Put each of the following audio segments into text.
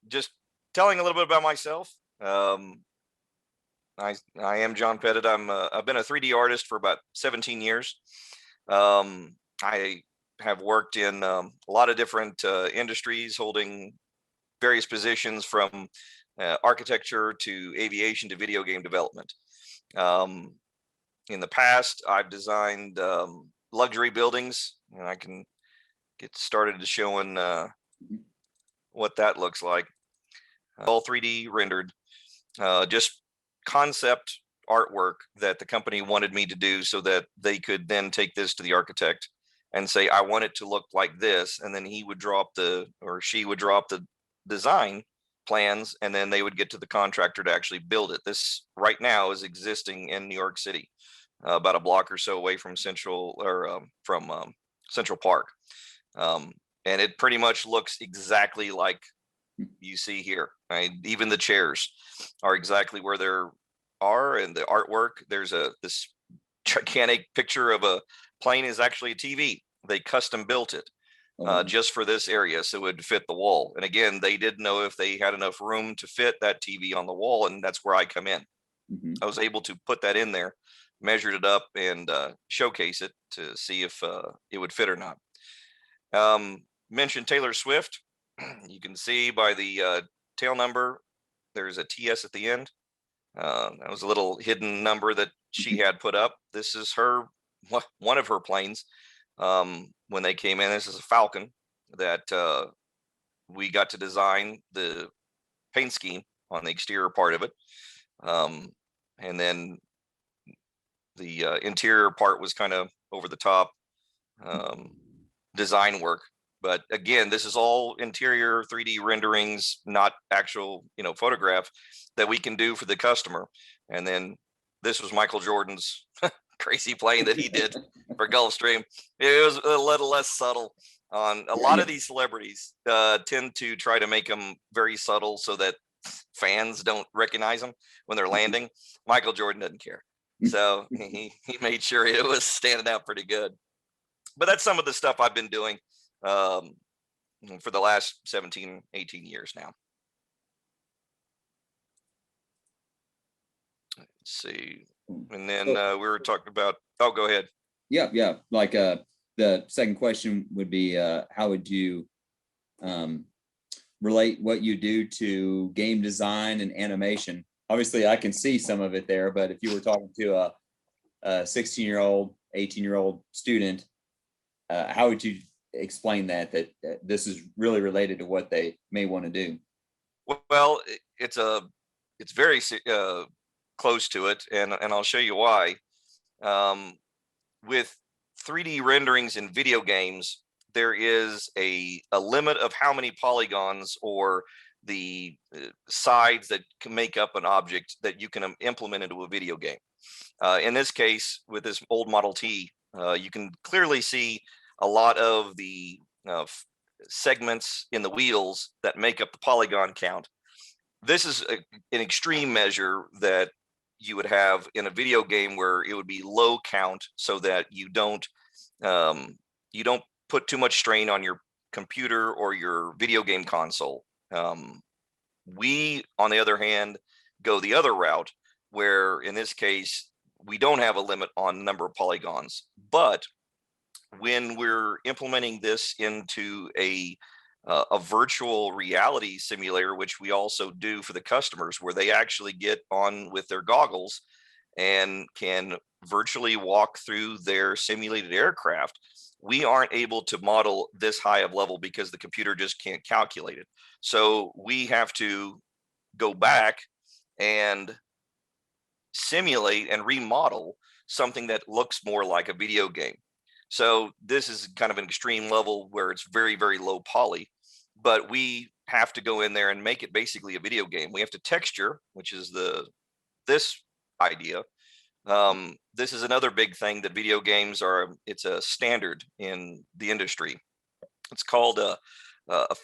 just telling a little bit about myself. I am John Pettit. I've been a 3D artist for about 17 years. I have worked in a lot of different industries, holding various positions from architecture to aviation to video game development. Um, in the past, I've designed luxury buildings, and I can get started to showing what that looks like. All 3D rendered, just concept artwork that the company wanted me to do so that they could then take this to the architect and say, I want it to look like this. And then he would drop or she would drop the design plans, and then they would get to the contractor to actually build it. This right now is existing in New York City, about a block or so away from Central Park. Um, and it pretty much looks exactly like you see here. Right? Even the chairs are exactly where they are, and the artwork. There's this gigantic picture of a plane is actually a TV. They custom built it just for this area, so it would fit the wall. And again, they didn't know if they had enough room to fit that TV on the wall, and that's where I come in. I was able to put that in there, measured it up, and showcase it to see if it would fit or not. Mentioned Taylor Swift. You can see by the tail number, there's a TS at the end. That was a little hidden number that she had put up. This is one of her planes. When they came in, this is a Falcon that we got to design the paint scheme on the exterior part of it. And then the interior part was kind of over the top design work. But again, this is all interior 3D renderings, not actual, photograph that we can do for the customer. And then this was Michael Jordan's crazy plane that he did for Gulfstream. It was a little less subtle. On a lot of these celebrities tend to try to make them very subtle so that fans don't recognize them when they're landing. Michael Jordan doesn't care. So he made sure it was standing out pretty good. But that's some of the stuff I've been doing for the last 17, 18 years now. Let's see. And then we were talking about, go ahead. Yeah. Like the second question would be, how would you relate what you do to game design and animation? Obviously, I can see some of it there, but if you were talking to a 16-year-old, 18-year-old student, how would you explain that this is really related to what they may want to do? Well, it's very close to it, and I'll show you why. With 3D renderings in video games, there is a limit of how many polygons or the sides that can make up an object that you can implement into a video game. In this case, with this old Model T, you can clearly see a lot of the segments in the wheels that make up the polygon count. This is an extreme measure that you would have in a video game where it would be low count, so that you don't put too much strain on your computer or your video game console. We, on the other hand, go the other route, where in this case we don't have a limit on number of polygons. But when we're implementing this into a virtual reality simulator, which we also do for the customers, where they actually get on with their goggles and can virtually walk through their simulated aircraft, we aren't able to model this high of level because the computer just can't calculate it. So we have to go back and simulate and remodel something that looks more like a video game. So this is kind of an extreme level where it's very, very low poly, but we have to go in there and make it basically a video game. We have to texture, which is this idea. This is another big thing that video games are. It's a standard in the industry. It's called a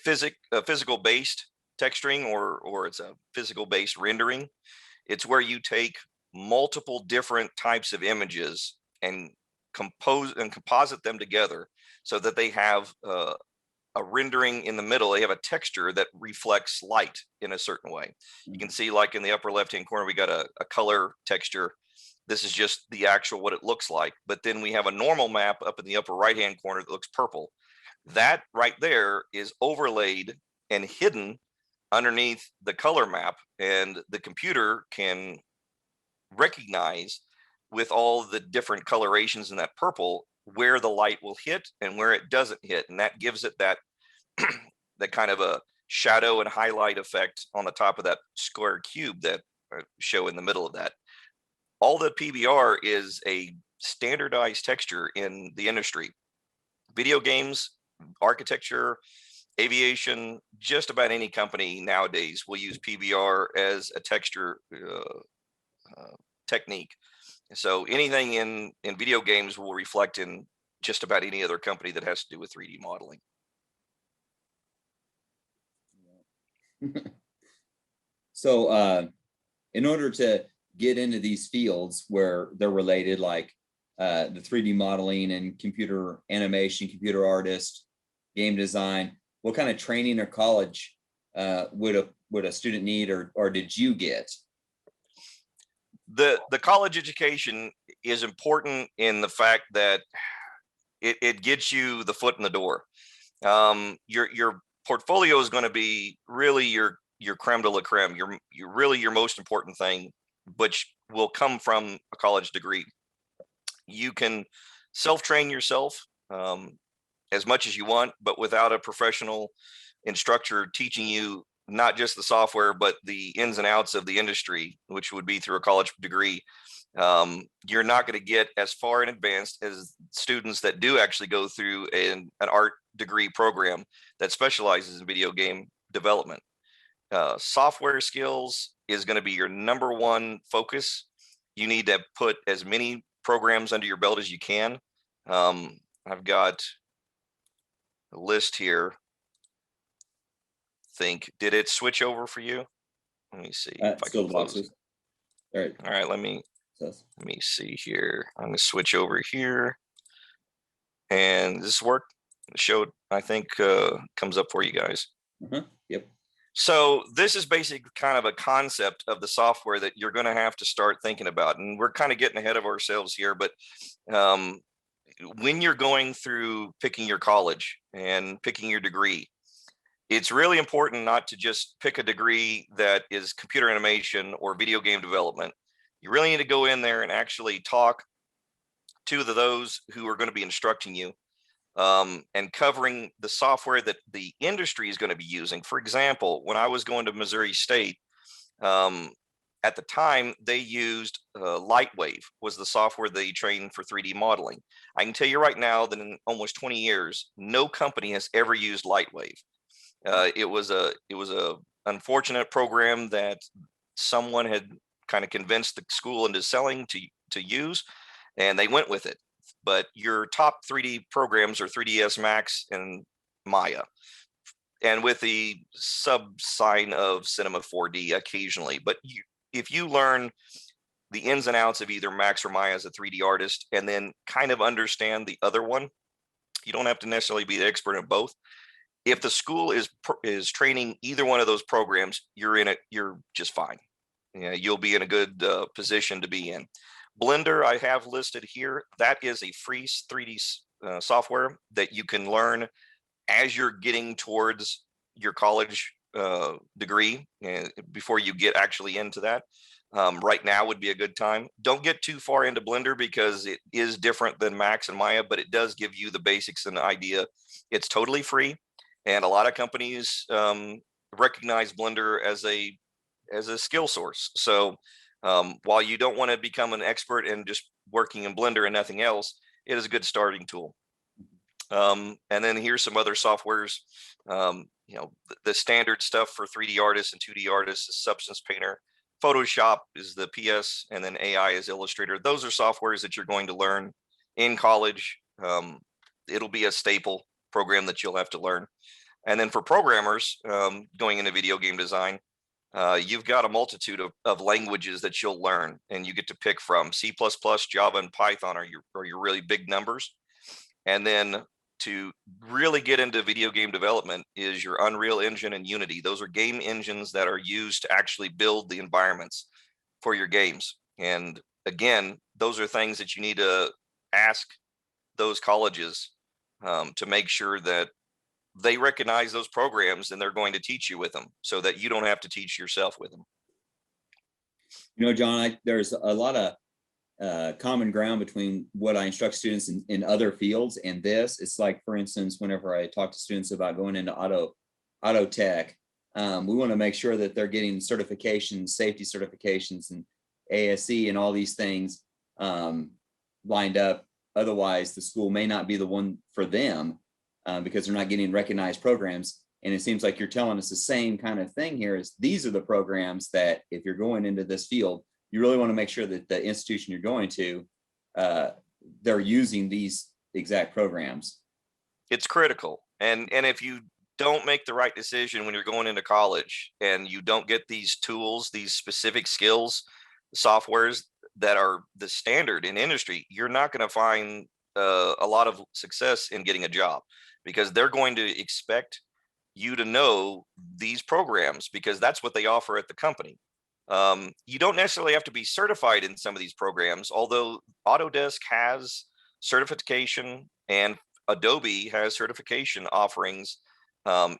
physical based texturing, or it's a physical based rendering. It's where you take multiple different types of images and compose and composite them together so that they have a rendering in the middle. They have a texture that reflects light in a certain way. You can see, like in the upper left-hand corner, we got a color texture. This is just the actual what it looks like. But then we have a normal map up in the upper right-hand corner that looks purple. That right there is overlaid and hidden underneath the color map, and the computer can recognize with all the different colorations in that purple where the light will hit and where it doesn't hit, and that gives it that that kind of a shadow and highlight effect on the top of that square cube that show in the middle of that. All the PBR is a standardized texture in the industry. Video games, architecture, aviation, just about any company nowadays will use PBR as a texture technique. So anything in video games will reflect in just about any other company that has to do with 3D modeling. So in order to get into these fields where they're related, like the 3D modeling and computer animation, computer artist, game design, what kind of training or college would a student need, or did you get? The college education is important in the fact that it gets you the foot in the door. Your portfolio is going to be really your creme de la creme, your really your most important thing, which will come from a college degree. You can self-train yourself as much as you want, but without a professional instructor teaching you not just the software, but the ins and outs of the industry, which would be through a college degree, you're not going to get as far in advanced as students that do actually go through an art degree program that specializes in video game development. Software skills is going to be your number one focus. You need to put as many programs under your belt as you can. I've got a list here. Did it switch over for you? Let me see if I can close it. All right, let me see here. I'm going to switch over here, and this work showed, I think, comes up for you guys. Yep. So this is basically kind of a concept of the software that you're going to have to start thinking about, and we're kind of getting ahead of ourselves here, but when you're going through picking your college and picking your degree, it's really important not to just pick a degree that is computer animation or video game development. You really need to go in there and actually talk to those who are going to be instructing you, and covering the software that the industry is going to be using. For example, when I was going to Missouri State, at the time they used Lightwave was the software they trained for 3D modeling. I can tell you right now that in almost 20 years, no company has ever used Lightwave. It was a unfortunate program that someone had kind of convinced the school into selling to use, and they went with it. But your top 3D programs are 3ds Max and Maya, and with the sub sign of Cinema 4D occasionally. But if you learn the ins and outs of either Max or Maya as a 3D artist, and then kind of understand the other one, you don't have to necessarily be the expert in both. If the school is training either one of those programs, you're just fine. You'll be in a good position to be in. Blender, I have listed here. That is a free 3D software that you can learn as you're getting towards your college degree, before you get actually into that. Right now would be a good time. Don't get too far into Blender because it is different than Max and Maya, but it does give you the basics and the idea. It's totally free. And a lot of companies recognize Blender as a skill source. So while you don't want to become an expert in just working in Blender and nothing else, it is a good starting tool. And then here's some other softwares. The standard stuff for 3D artists and 2D artists is Substance Painter. Photoshop is the PS, and then AI is Illustrator. Those are softwares that you're going to learn in college. It'll be a staple program that you'll have to learn. And then for programmers going into video game design, you've got a multitude of languages that you'll learn, and you get to pick from. C++, Java, and Python are your really big numbers. And then to really get into video game development is your Unreal Engine and Unity. Those are game engines that are used to actually build the environments for your games. And again, those are things that you need to ask those colleges to make sure that they recognize those programs and they're going to teach you with them so that you don't have to teach yourself with them. John, there's a lot of common ground between what I instruct students in other fields and this. It's like, for instance, whenever I talk to students about going into auto tech, we want to make sure that they're getting certifications, safety certifications, and ASE and all these things lined up. Otherwise, the school may not be the one for them because they're not getting recognized programs. And it seems like you're telling us the same kind of thing here. Is these are the programs that if you're going into this field, you really want to make sure that the institution you're going to, they're using these exact programs. It's critical. And if you don't make the right decision when you're going into college and you don't get these tools, these specific skills, softwares that are the standard in industry, you're not going to find a lot of success in getting a job, because they're going to expect you to know these programs because that's what they offer at the company. You don't necessarily have to be certified in some of these programs, although Autodesk has certification and Adobe has certification offerings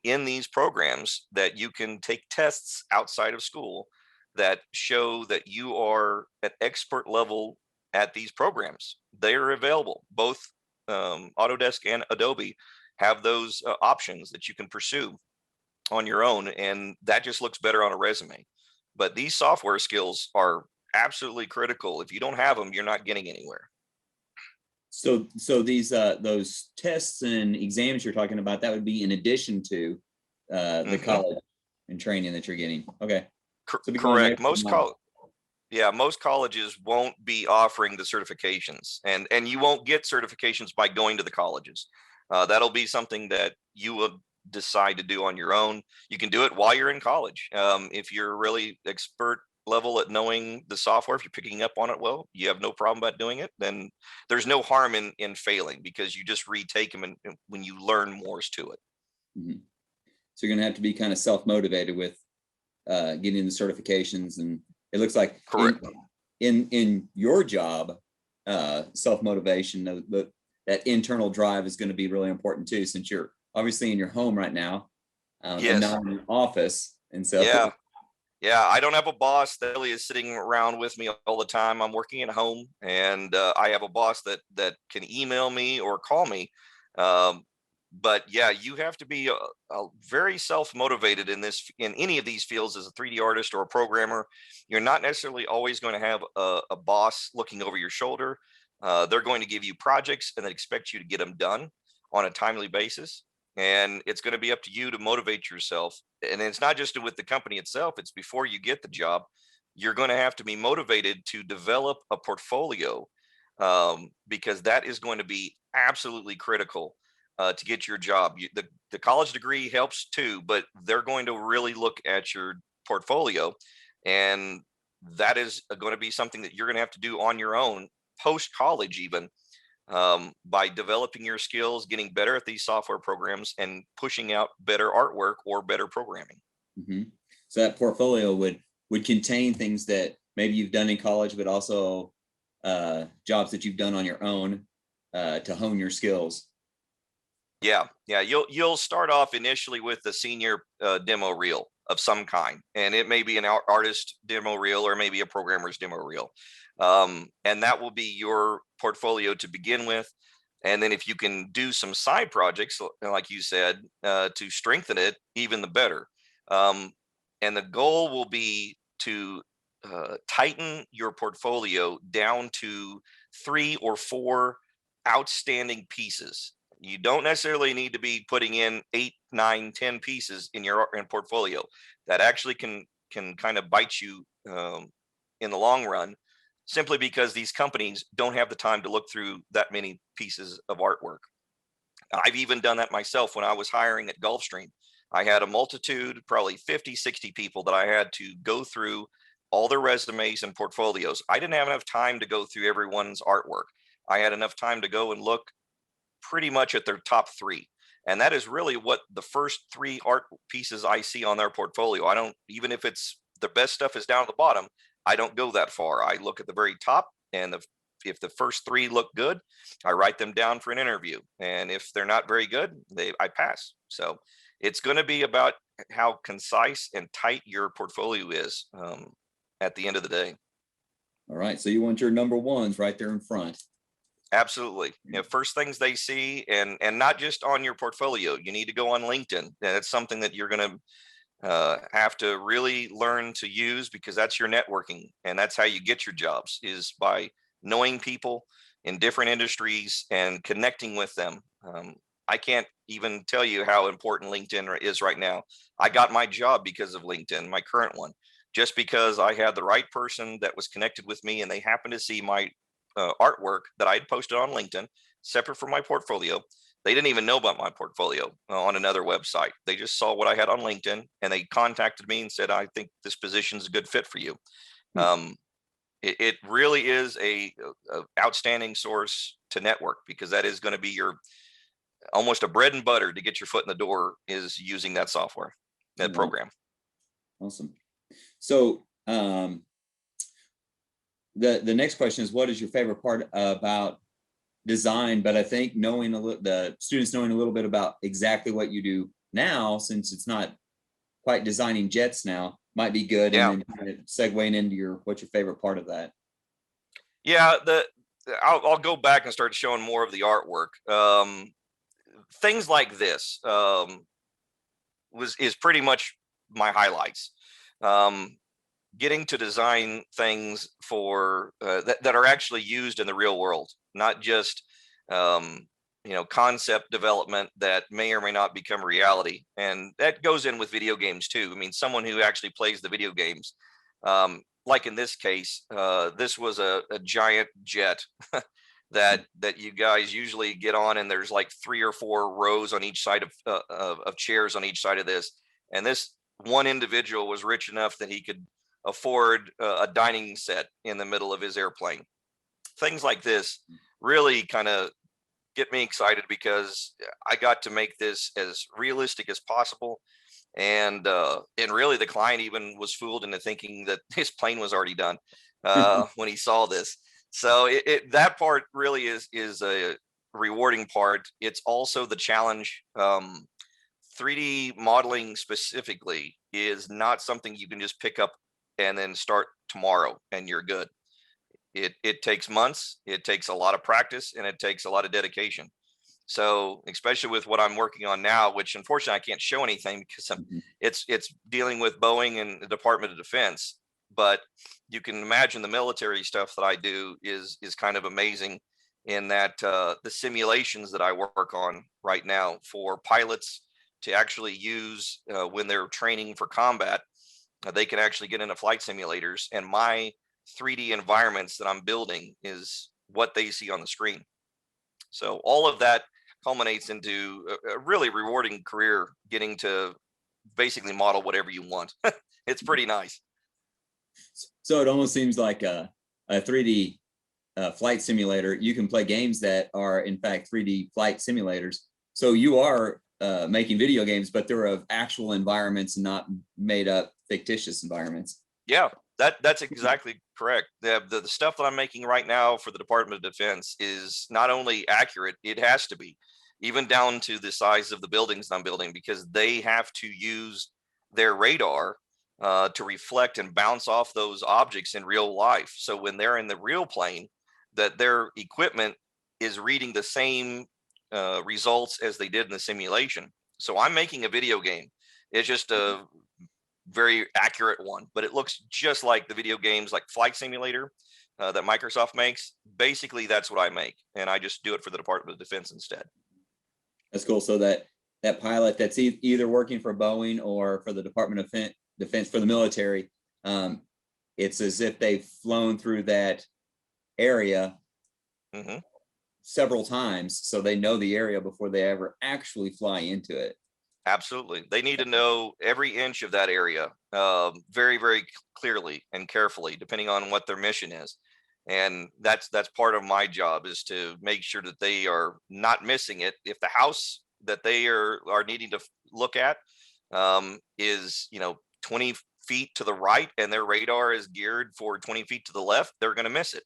in these programs that you can take tests outside of school that show that you are at expert level at these programs. They are available. Both Autodesk and Adobe have those options that you can pursue on your own, and that just looks better on a resume. But these software skills are absolutely critical. If you don't have them, you're not getting anywhere. So these those tests and exams you're talking about, that would be in addition to the college and training that you're getting. Okay. So correct. Most colleges won't be offering the certifications, and you won't get certifications by going to the colleges. That'll be something that you will decide to do on your own. You can do it while you're in college. If you're really expert level at knowing the software, if you're picking up on it well, you have no problem about doing it, then there's no harm in failing, because you just retake them and when you learn more to it. Mm-hmm. So you're going to have to be kind of self-motivated with getting the certifications, and it looks like correct in your job, self-motivation, that internal drive is going to be really important too, since you're obviously in your home right now, yes, and not in an office. And so yeah, I don't have a boss that really is sitting around with me all the time. I'm working at home, and I have a boss that can email me or call me. But yeah, you have to be very self-motivated in any of these fields. As a 3D artist or a programmer, you're not necessarily always going to have a boss looking over your shoulder. They're going to give you projects and they expect you to get them done on a timely basis. And it's going to be up to you to motivate yourself. And it's not just with the company itself, it's before you get the job. You're going to have to be motivated to develop a portfolio, because that is going to be absolutely critical to get your job. The college degree helps too, but they're going to really look at your portfolio. And that is going to be something that you're going to have to do on your own post college, even by developing your skills, getting better at these software programs, and pushing out better artwork or better programming. Mm-hmm. So that portfolio would contain things that maybe you've done in college, but also jobs that you've done on your own to hone your skills. Yeah, you'll start off initially with the senior demo reel of some kind, and it may be an artist demo reel or maybe a programmer's demo reel, and that will be your portfolio to begin with. And then if you can do some side projects, like you said, to strengthen it, even the better. And the goal will be to tighten your portfolio down to 3 or 4 outstanding pieces. You don't necessarily need to be putting in 8, 9, 10 pieces in your portfolio. That actually can kind of bite you in the long run, simply because these companies don't have the time to look through that many pieces of artwork. I've even done that myself when I was hiring at Gulfstream. I had a multitude, probably 50, 60 people that I had to go through all their resumes and portfolios. I didn't have enough time to go through everyone's artwork. I had enough time to go and look pretty much at their top three. And that is really what the first three art pieces I see on their portfolio. I don't, even if it's the best stuff is down at the bottom, I don't go that far. I look at the very top, and if the first three look good, I write them down for an interview. And if they're not very good, I pass. So it's going to be about how concise and tight your portfolio is at the end of the day. All right. So you want your number ones right there in front. Absolutely. First things they see, and not just on your portfolio. You need to go on LinkedIn. That's something that you're going to have to really learn to use, because that's your networking, and that's how you get your jobs, is by knowing people in different industries and connecting with them. I can't even tell you how important LinkedIn is right now. I got my job because of LinkedIn, my current one, just because I had the right person that was connected with me, and they happened to see my artwork that I had posted on LinkedIn, separate from my portfolio. They didn't even know about my portfolio on another website. They just saw what I had on LinkedIn, and they contacted me and said, "I think this position is a good fit for you." It really is a outstanding source to network, because that is going to be your almost a bread and butter to get your foot in the door, is using that software, that program. Awesome. So the next question is, what is your favorite part about design? But I think knowing the students knowing a little bit about exactly what you do now, since it's not quite designing jets now, might be good. Yeah. And then kind of segueing into what's your favorite part of that? Yeah, I'll go back and start showing more of the artwork. Things like this is pretty much my highlights. Getting to design things for that are actually used in the real world, not just concept development that may or may not become reality. And that goes in with video games too. I mean, someone who actually plays the video games, like in this case, this was a giant jet that you guys usually get on, and there's like 3 or 4 rows on each side of chairs on each side of this. And this one individual was rich enough that he could afford a dining set in the middle of his airplane. Things like this really kind of get me excited, because I got to make this as realistic as possible. And really the client even was fooled into thinking that his plane was already done when he saw this. So that part really is a rewarding part. It's also the challenge. 3D modeling specifically is not something you can just pick up and then start tomorrow and you're good. It takes months, it takes a lot of practice, and it takes a lot of dedication. So especially with what I'm working on now, which unfortunately I can't show anything because it's dealing with Boeing and the Department of Defense. But you can imagine the military stuff that I do is kind of amazing, in that the simulations that I work on right now for pilots to actually use when they're training for combat, they can actually get into flight simulators, and my 3D environments that I'm building is what they see on the screen. So all of that culminates into a really rewarding career, getting to basically model whatever you want. It's pretty nice. So it almost seems like a 3D flight simulator. You can play games that are in fact 3D flight simulators. So you are making video games, but they're of actual environments, not made up fictitious environments. Yeah, that's exactly correct. The stuff that I'm making right now for the Department of Defense is not only accurate, it has to be, even down to the size of the buildings I'm building, because they have to use their radar to reflect and bounce off those objects in real life. So when they're in the real plane, that their equipment is reading the same results as they did in the simulation. So I'm making a video game. It's just a very accurate one, but it looks just like the video games, like Flight Simulator that Microsoft makes. Basically, that's what I make, and I just do it for the Department of Defense instead. That's cool. So that pilot that's either working for Boeing or for the Department of Defense for the military, it's as if they've flown through that area several times, so they know the area before they ever actually fly into it. Absolutely. They need to know every inch of that area very, very clearly and carefully, depending on what their mission is. And that's part of my job, is to make sure that they are not missing it. If the house that they are needing to look at is 20 feet to the right and their radar is geared for 20 feet to the left, they're going to miss it.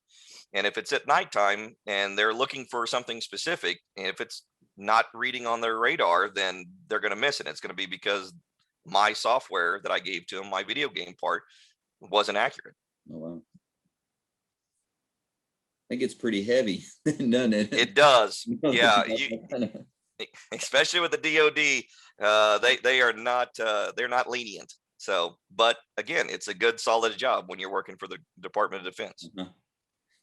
And if it's at nighttime and they're looking for something specific, and if it's not reading on their radar, then they're going to miss it. It's going to be because my software that I gave to them, my video game part, wasn't accurate. Oh, wow. It gets pretty heavy, doesn't it? It does. Yeah. Especially with the DoD, they are not they're not lenient. So, but again, it's a good solid job when you're working for the Department of Defense. Uh-huh.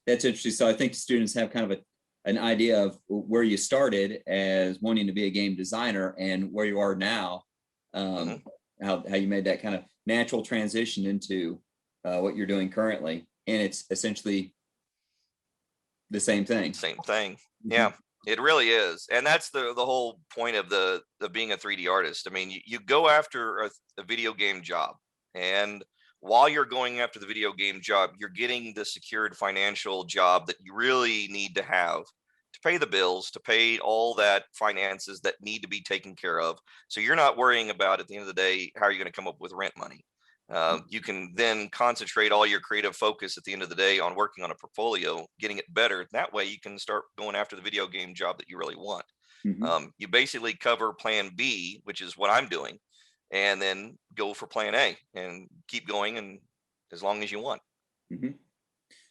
That's interesting. So I think students have kind of an idea of where you started as wanting to be a game designer and where you are now, how you made that kind of natural transition into what you're doing currently. And it's essentially the same thing. Same thing. Yeah, it really is. And that's the whole point of being a 3D artist. I mean, you go after a video game job, and while you're going after the video game job, you're getting the secured financial job that you really need to have to pay the bills, to pay all that finances that need to be taken care of. So you're not worrying about, at the end of the day, how are you going to come up with rent money. You can then concentrate all your creative focus at the end of the day on working on a portfolio, getting it better. That way you can start going after the video game job that you really want. You basically cover plan B, which is what I'm doing, and then go for plan A and keep going, and as long as you want.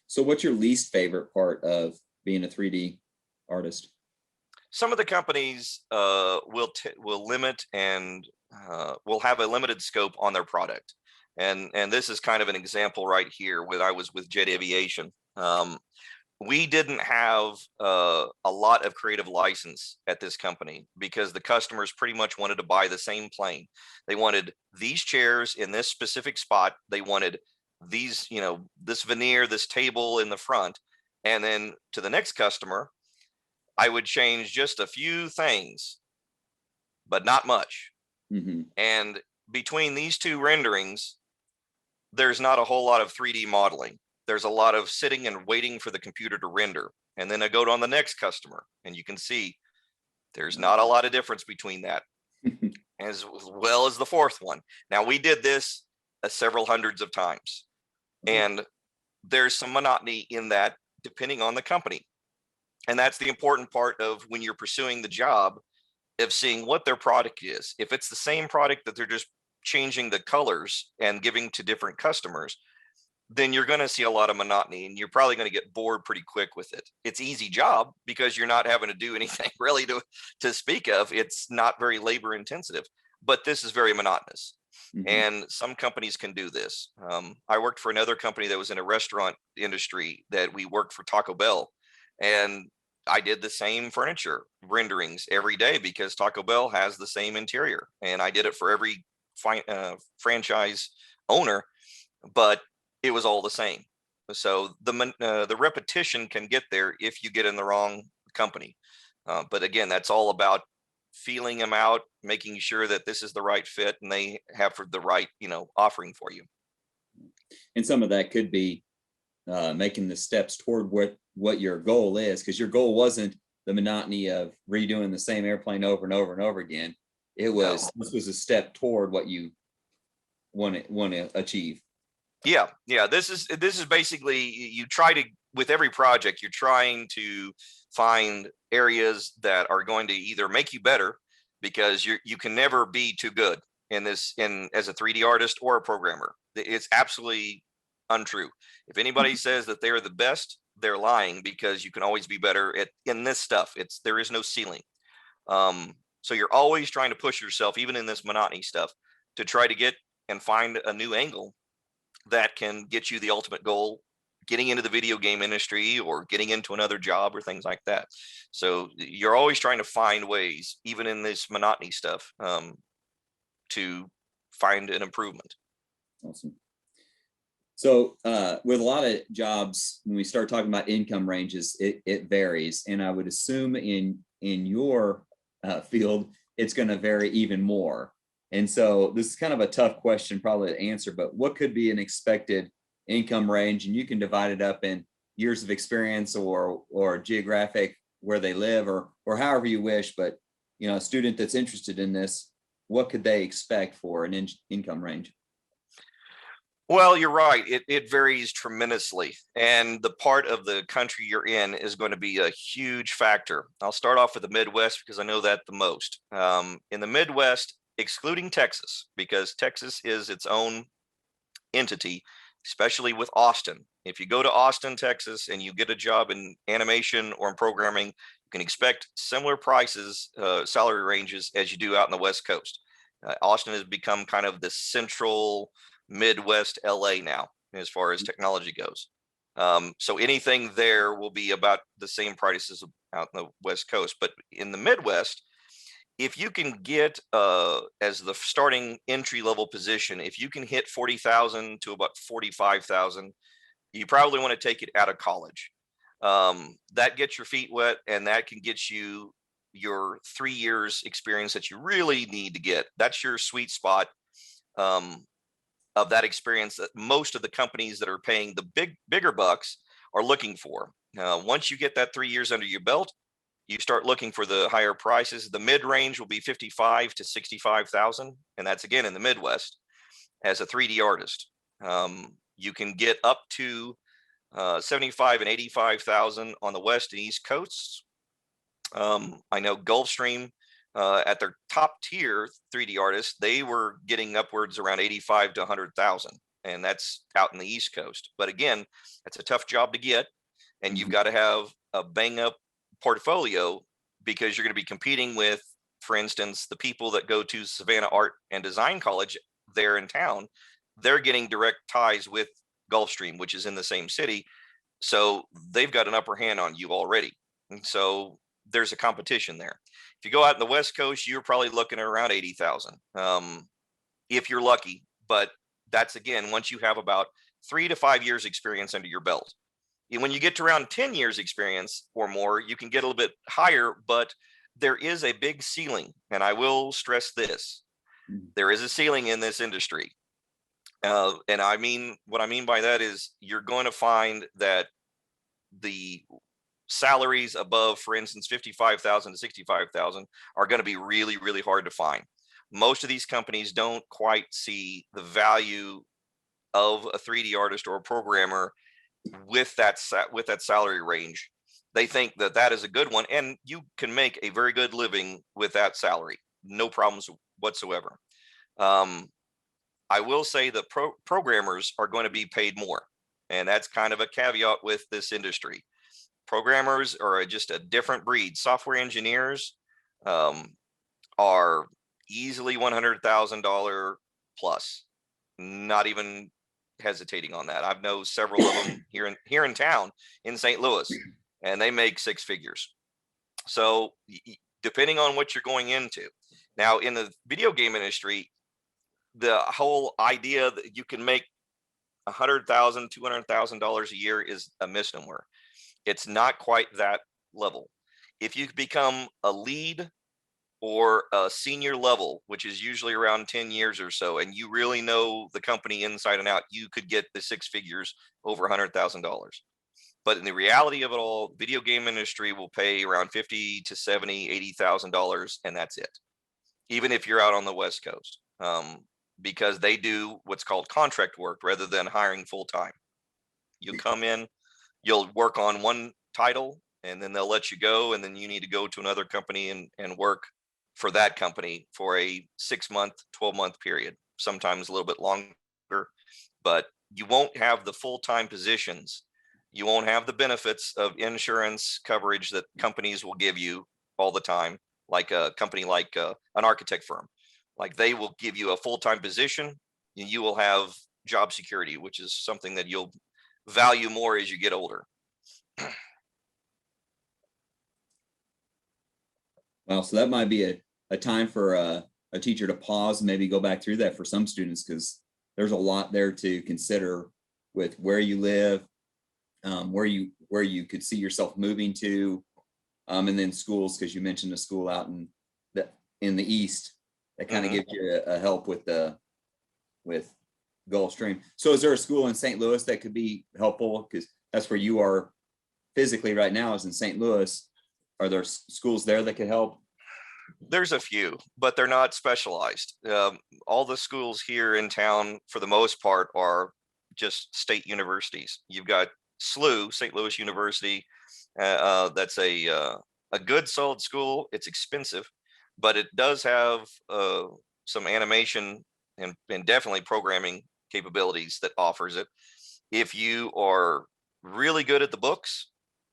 So what's your least favorite part of being a 3D artist? Some of the companies will limit and will have a limited scope on their product. And this is kind of an example right here. When I was with Jet Aviation, we didn't have a lot of creative license at this company, because the customers pretty much wanted to buy the same plane. They wanted these chairs in this specific spot. They wanted these, this veneer, this table in the front. And then to the next customer, I would change just a few things, but not much. And between these two renderings, there's not a whole lot of 3D modeling. There's a lot of sitting and waiting for the computer to render. And then I go on the next customer, and you can see there's not a lot of difference between that, as well as the fourth one. Now, we did this several hundreds of times, and there's some monotony in that depending on the company. And that's the important part of when you're pursuing the job, of seeing what their product is. If it's the same product that they're just changing the colors and giving to different customers, then you're going to see a lot of monotony, and you're probably going to get bored pretty quick with it. It's easy job because you're not having to do anything really to speak of. It's not very labor intensive, but this is very monotonous. And some companies can do this. I worked for another company that was in a restaurant industry, that we worked for Taco Bell, and I did the same furniture renderings every day because Taco Bell has the same interior, and I did it for every franchise owner, but it was all the same. So the repetition can get there if you get in the wrong company. But again, that's all about feeling them out, making sure that this is the right fit and they have the right, offering for you. And some of that could be making the steps toward what your goal is, because your goal wasn't the monotony of redoing the same airplane over and over and over again. This was a step toward what you want to achieve. Yeah. This is basically, you try to, with every project, you're trying to find areas that are going to either make you better, because you can never be too good as a 3D artist or a programmer. It's absolutely untrue. If anybody says that they're the best, they're lying, because you can always be better in this stuff. There is no ceiling. So you're always trying to push yourself, even in this monotony stuff, to try to get and find a new angle that can get you the ultimate goal, getting into the video game industry or getting into another job or things like that. So you're always trying to find ways, even in this monotony stuff, to find an improvement. Awesome. So with a lot of jobs, when we start talking about income ranges, it varies. And I would assume in your field, it's going to vary even more. And so this is kind of a tough question probably to answer, but what could be an expected income range? And you can divide it up in years of experience or geographic where they live, or however you wish, but you know, a student that's interested in this, what could they expect for an income range? Well, you're right. It varies tremendously. And the part of the country you're in is going to be a huge factor. I'll start off with the Midwest because I know that the most. In the Midwest, excluding Texas, because Texas is its own entity, especially with Austin. If you go to Austin, Texas, and you get a job in animation or in programming, you can expect similar prices, salary ranges as you do out in the West Coast. Austin has become kind of the central Midwest LA now, as far as technology goes. So anything there will be about the same prices out in the West Coast. But in the Midwest, if you can get as the starting entry level position, if you can hit 40,000 to about 45,000, you probably want to take it out of college. That gets your feet wet, and that can get you your 3 years experience that you really need to get. That's your sweet spot of that experience that most of the companies that are paying the bigger bucks are looking for. Once you get that 3 years under your belt, you start looking for the higher prices. The mid range will be 55 to 65,000, and that's again in the Midwest as a 3D artist. You can get up to 75 and 85,000 on the West and East coasts. I know Gulfstream at their top tier 3D artists, they were getting upwards around 85 to 100,000, and that's out in the East Coast. But again, that's a tough job to get, and you've got to have a bang up portfolio because you're going to be competing with, for instance, the people that go to Savannah Art and Design College there in town. They're getting direct ties with Gulfstream, which is in the same city. So they've got an upper hand on you already. And so there's a competition there. If you go out in the West Coast, you're probably looking at around 80,000 if you're lucky. But that's again, once you have about 3 to 5 years experience under your belt. And when you get to around 10 years experience or more, you can get a little bit higher, but there is a big ceiling. And I will stress this. There is a ceiling in this industry. And I mean, what I mean by that is you're going to find that the salaries above, for instance, 55,000 to 65,000 are going to be really, really hard to find. Most of these companies don't quite see the value of a 3D artist or a programmer with that salary range. They think that that is a good one, and you can make a very good living with that salary, no problems whatsoever. I will say that programmers are going to be paid more, and that's kind of a caveat with this industry. Programmers are just a different breed. Software engineers are easily $100,000 plus, not even hesitating on that. I've known several of them here in town in St. Louis, and they make six figures. So depending on what you're going into. Now in the video game industry, the whole idea that you can make $100,000, $200,000 a year is a misnomer. It's not quite that level. If you become a lead or a senior level, which is usually around 10 years or so, and you really know the company inside and out, you could get the six figures over $100,000. But in the reality of it all, video game industry will pay around 50 to 70, $80,000, and that's it. Even if you're out on the West Coast, because they do what's called contract work rather than hiring full time. You come in, you'll work on one title, and then they'll let you go, and then you need to go to another company and work for that company for a 6-month, 12-month period, sometimes a little bit longer, but you won't have the full-time positions. You won't have the benefits of insurance coverage that companies will give you all the time, like a company like an architect firm. Like they will give you a full-time position, and you will have job security, which is something that you'll value more as you get older. Well, so that might be a time for a teacher to pause and maybe go back through that for some students, because there's a lot there to consider with where you live, where you could see yourself moving to, and then schools, because you mentioned a school out in the East that kind of gives you a help with Gulfstream. So is there a school in St. Louis that could be helpful? Because that's where you are physically right now, is in St. Louis. Are there schools there that could help? There's a few, but they're not specialized. All the schools here in town, for the most part, are just state universities. You've got SLU, St. Louis University. That's a good, solid school. It's expensive, but it does have some animation and definitely programming capabilities that offers it. If you are really good at the books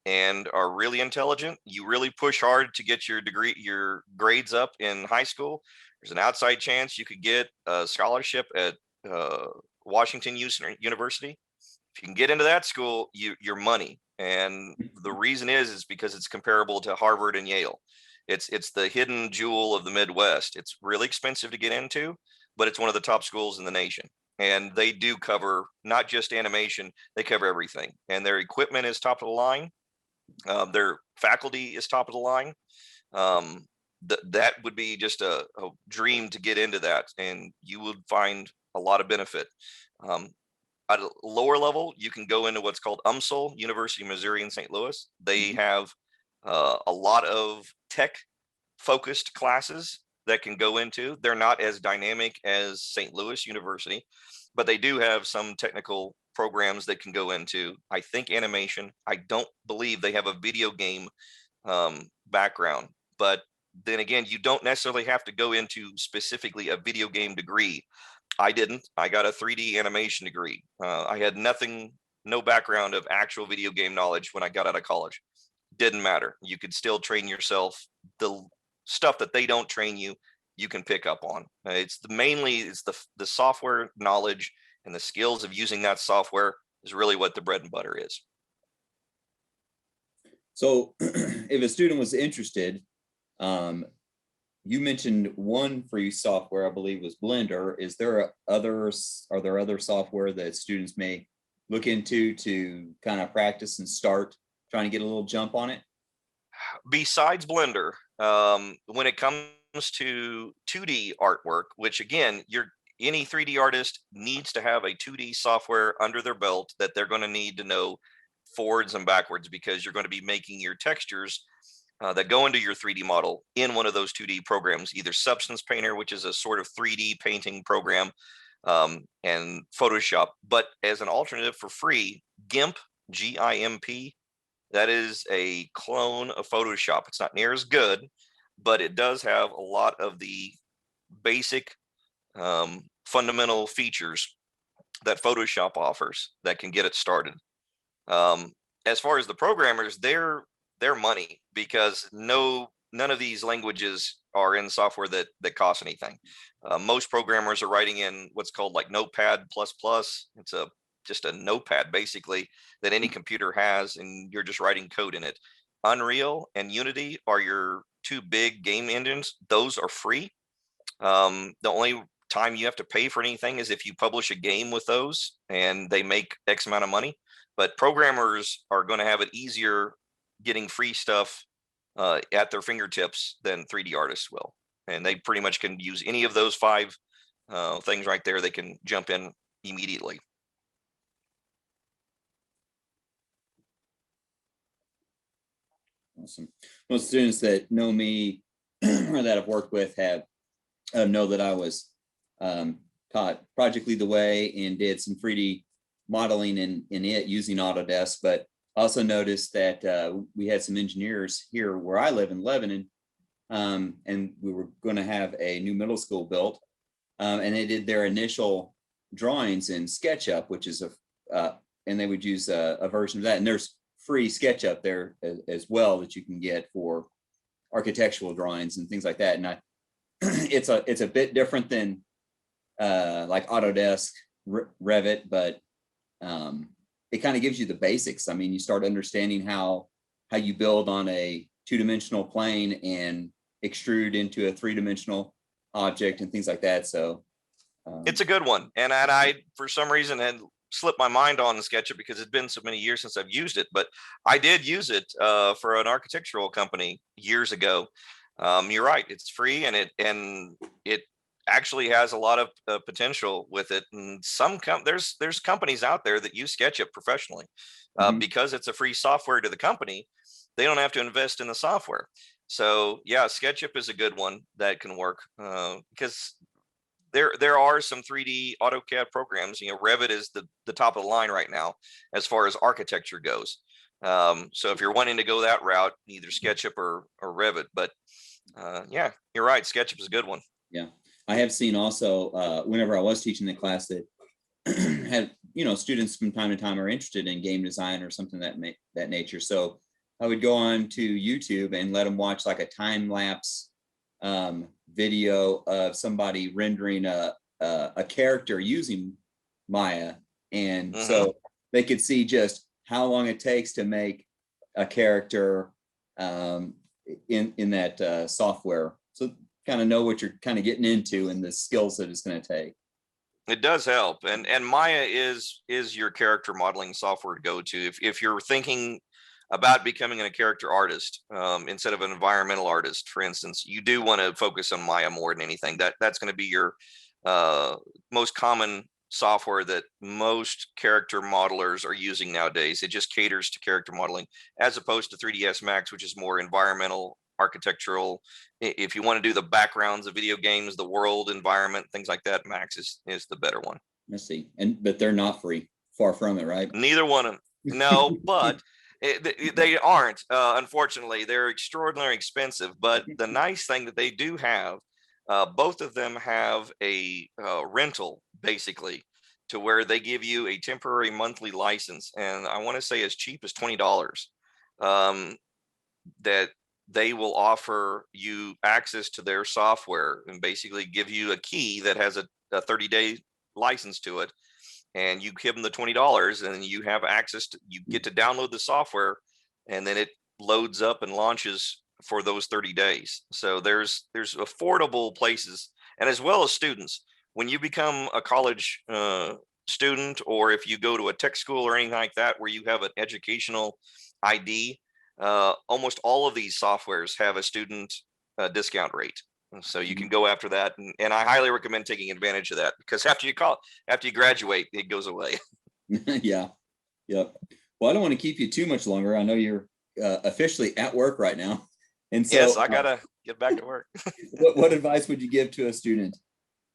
and are really intelligent, you really push hard to get your degree, your grades up in high school, there's an outside chance you could get a scholarship at Washington University. If you can get into that school, you're money. And the reason is because it's comparable to Harvard and Yale. It's the hidden jewel of the Midwest. It's really expensive to get into, but it's one of the top schools in the nation. And they do cover not just animation, they cover everything. And their equipment is top of the line. Their faculty is top of the line. That would be just a dream to get into that, and you would find a lot of benefit. At a lower level, you can go into what's called UMSL, University of Missouri in St. Louis. They have a lot of tech focused classes that can go into. They're not as dynamic as St. Louis University, but they do have some technical programs that can go into, I think, animation. I don't believe they have a video game background, but then again, you don't necessarily have to go into specifically a video game degree. I didn't. I got a 3D animation degree. I had no background of actual video game knowledge when I got out of college. Didn't matter. You could still train yourself. The stuff that they don't train you, you can pick up on. It's the software knowledge and the skills of using that software is really what the bread and butter is. So if a student was interested, you mentioned one free software, I believe was Blender. Are there other software that students may look into to kind of practice and start trying to get a little jump on it? Besides Blender, when it comes to 2D artwork, which again, any 3D artist needs to have a 2D software under their belt that they're going to need to know forwards and backwards, because you're going to be making your textures that go into your 3D model in one of those 2D programs, either Substance Painter, which is a sort of 3D painting program, and Photoshop. But as an alternative for free, GIMP, GIMP, that is a clone of Photoshop. It's not near as good, but it does have a lot of the basic fundamental features that Photoshop offers that can get it started. As far as the programmers, they're money, because none of these languages are in software that costs anything. Most programmers are writing in what's called like Notepad++. It's just a notepad basically that any computer has, and you're just writing code in it. Unreal and Unity are your two big game engines. Those are free. The only time you have to pay for anything is if you publish a game with those and they make X amount of money. But programmers are going to have it easier getting free stuff at their fingertips than 3D artists will. And they pretty much can use any of those five things right there. They can jump in immediately. Awesome. Most students that know me or that I've worked with have know that I was taught Project Lead the Way and did some 3D modeling in it using Autodesk, but also noticed that we had some engineers here where I live in Lebanon, and we were going to have a new middle school built, and they did their initial drawings in Sketchup, which is and they would use a version of that. And there's free Sketchup there as well that you can get for architectural drawings and things like that. And it's a bit different than like Autodesk, Revit, but it kind of gives you the basics. I mean, you start understanding how you build on a two-dimensional plane and extrude into a three-dimensional object and things like that. So it's a good one. And I, for some reason, had slipped my mind on SketchUp because it's been so many years since I've used it. But I did use it for an architectural company years ago. You're right; it's free, and it actually has a lot of potential with it. And there's companies out there that use SketchUp professionally Mhm. because it's a free software to the company. They don't have to invest in the software. So yeah, SketchUp is a good one that can work because there are some 3D AutoCAD programs. You know, Revit is the top of the line right now as far as architecture goes. So if you're wanting to go that route, either SketchUp or Revit. But yeah, you're right. SketchUp is a good one. Yeah. I have seen also, whenever I was teaching the class that had, students from time to time are interested in game design or something that nature. So I would go on to YouTube and let them watch like a time lapse video of somebody rendering a character using Maya. And Hmm. so they could see just how long it takes to make a character in that software. So kind of know what you're kind of getting into and the skills that it's going to take. It does help, and Maya is your character modeling software to go to if you're thinking about becoming a character artist instead of an environmental artist, for instance. You do want to focus on Maya more than anything. That's going to be your uh, most common software that most character modelers are using nowadays. It just caters to character modeling as opposed to 3ds Max, which is more environmental, architectural. If you want to do the backgrounds of video games, the world environment, things like that, Max is the better one. Let's see. But they're not free. Far from it, right? Neither one of them. No, but they aren't. Unfortunately, they're extraordinarily expensive. But the nice thing that they do have, both of them have a rental, basically, to where they give you a temporary monthly license, and I want to say as cheap as $20. Um, that they will offer you access to their software and basically give you a key that has a 30-day license to it, and you give them the $20 and you have access to, you get to download the software, and then it loads up and launches for those 30 days. So there's affordable places, and as well as students. When you become a college student, or if you go to a tech school or anything like that where you have an educational ID, almost all of these softwares have a student discount rate. So you can go after that, and I highly recommend taking advantage of that, because after you graduate, it goes away. Yeah. Yep. Well, I don't want to keep you too much longer. I know you're officially at work right now. And Yes, so, I gotta get back to work. what advice would you give to a student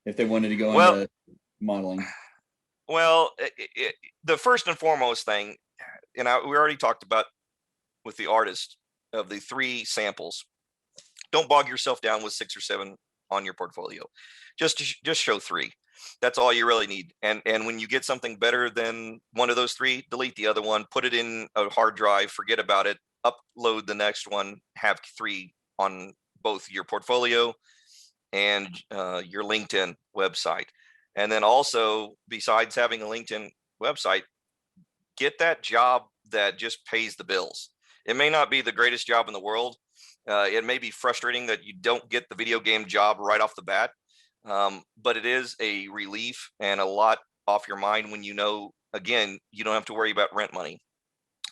if they wanted to go Well, into modeling? well, the first and foremost thing, and we already talked about with the artist of the three samples. Don't bog yourself down with 6 or 7 on your portfolio. Just show 3. That's all you really need. And when you get something better than one of those 3, delete the other one, put it in a hard drive, forget about it, upload the next one, have 3 on both your portfolio and your LinkedIn website. And then also, besides having a LinkedIn website, get that job that just pays the bills. It may not be the greatest job in the world. It may be frustrating that you don't get the video game job right off the bat, but it is a relief and a lot off your mind when you know, again, you don't have to worry about rent money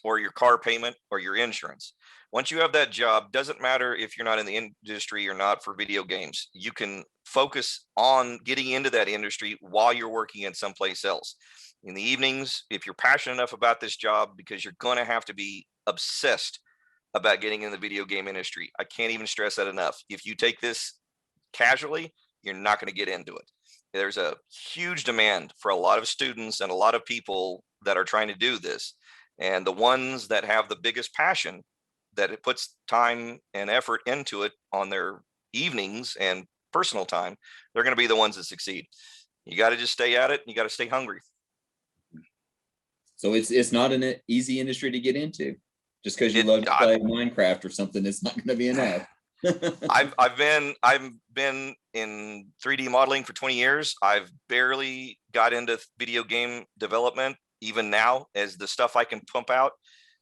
or your car payment or your insurance. Once you have that job, doesn't matter if you're not in the industry or not for video games, you can focus on getting into that industry while you're working in someplace else. In the evenings, if you're passionate enough about this job, because you're going to have to be obsessed about getting in the video game industry. I can't even stress that enough. If you take this casually, you're not going to get into it. There's a huge demand for a lot of students and a lot of people that are trying to do this. And the ones that have the biggest passion, that it puts time and effort into it on their evenings and personal time, they're going to be the ones that succeed. You got to just stay at it. And you got to stay hungry. So it's not an easy industry to get into. Just because you It, love to play Minecraft or something, it's not going to be enough. I've been in 3D modeling for 20 years. I've barely got into video game development. Even now, as the stuff I can pump out,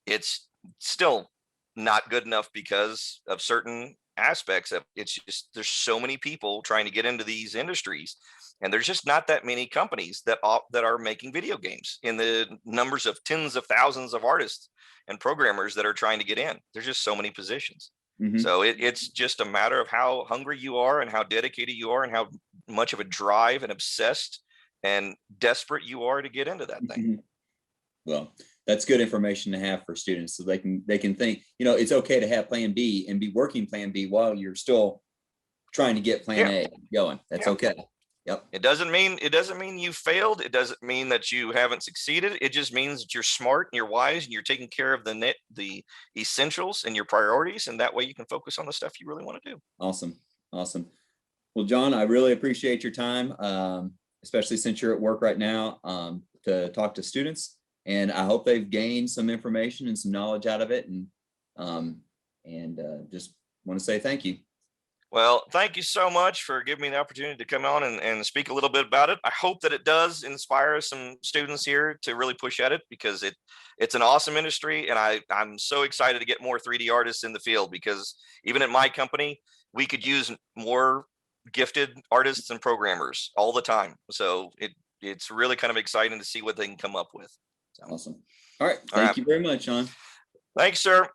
it's still not good enough because of certain aspects of it's just there's so many people trying to get into these industries, and there's just not that many companies that are making video games in the numbers of tens of thousands of artists and programmers that are trying to get in. There's just so many positions. Mhm. So it's just a matter of how hungry you are and how dedicated you are and how much of a drive and obsessed and desperate you are to get into that thing. Well, that's good information to have for students, so they can think, it's okay to have plan B and be working plan B while you're still trying to get plan Yeah. A going. That's Yeah. okay. Yep. It doesn't mean you failed. It doesn't mean that you haven't succeeded. It just means that you're smart and you're wise and you're taking care of the essentials and your priorities, and that way you can focus on the stuff you really want to do. Awesome. Awesome. Well, John, I really appreciate your time, especially since you're at work right now, to talk to students. And I hope they've gained some information and some knowledge out of it. And just want to say thank you. Well, thank you so much for giving me the opportunity to come on and speak a little bit about it. I hope that it does inspire some students here to really push at it, because it's an awesome industry. And I'm so excited to get more 3D artists in the field, because even at my company, we could use more gifted artists and programmers all the time. So it's really kind of exciting to see what they can come up with. So, Awesome. All right. all right. Thank you very much, John. Thanks, sir.